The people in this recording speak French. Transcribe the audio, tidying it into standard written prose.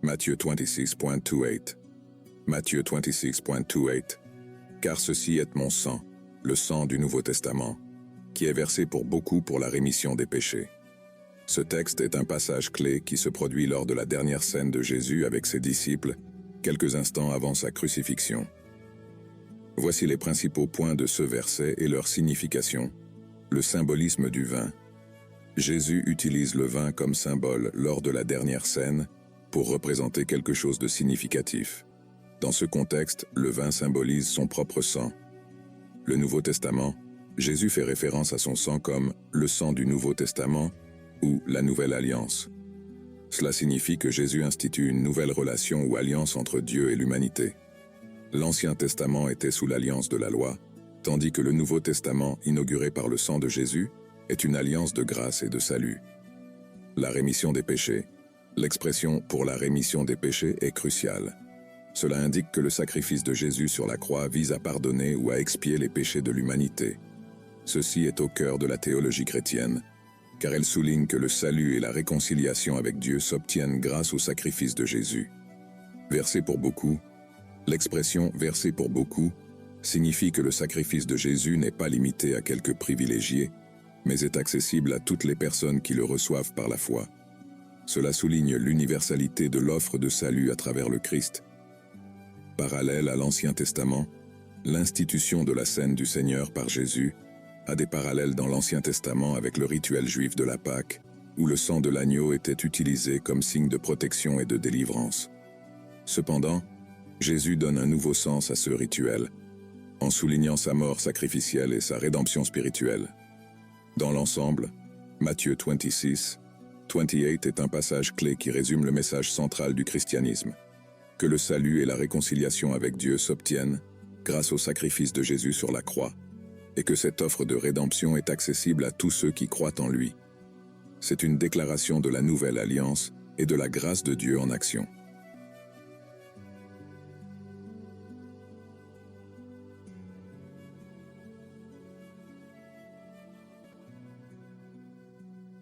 Matthieu 26.28. Matthieu 26.28. Car ceci est mon sang, le sang du Nouveau Testament, qui est versé pour beaucoup pour la rémission des péchés. Ce texte est un passage clé qui se produit lors de la dernière scène de Jésus avec ses disciples, quelques instants avant sa crucifixion. Voici les principaux points de ce verset et leur signification. Le symbolisme du vin. Jésus utilise le vin comme symbole lors de la dernière scène pour représenter quelque chose de significatif. Dans ce contexte, le vin symbolise son propre sang. Le Nouveau Testament, Jésus fait référence à son sang comme le sang du Nouveau Testament ou la Nouvelle Alliance. Cela signifie que Jésus institue une nouvelle relation ou alliance entre Dieu et l'humanité. L'Ancien Testament était sous l'alliance de la loi, tandis que le Nouveau Testament, inauguré par le sang de Jésus, est une alliance de grâce et de salut. La rémission des péchés. L'expression « pour la rémission des péchés » est cruciale. Cela indique que le sacrifice de Jésus sur la croix vise à pardonner ou à expier les péchés de l'humanité. Ceci est au cœur de la théologie chrétienne, car elle souligne que le salut et la réconciliation avec Dieu s'obtiennent grâce au sacrifice de Jésus. Versé pour beaucoup. L'expression « versé pour beaucoup » signifie que le sacrifice de Jésus n'est pas limité à quelques privilégiés, mais est accessible à toutes les personnes qui le reçoivent par la foi. Cela souligne l'universalité de l'offre de salut à travers le Christ. Parallèle à l'Ancien Testament, l'institution de la scène du Seigneur par Jésus a des parallèles dans l'Ancien Testament avec le rituel juif de la Pâque, où le sang de l'agneau était utilisé comme signe de protection et de délivrance. Cependant, Jésus donne un nouveau sens à ce rituel, en soulignant sa mort sacrificielle et sa rédemption spirituelle. Dans l'ensemble, Matthieu 26:28 est un passage clé qui résume le message central du christianisme, que le salut et la réconciliation avec Dieu s'obtiennent grâce au sacrifice de Jésus sur la croix, et que cette offre de rédemption est accessible à tous ceux qui croient en lui. C'est une déclaration de la nouvelle alliance et de la grâce de Dieu en action.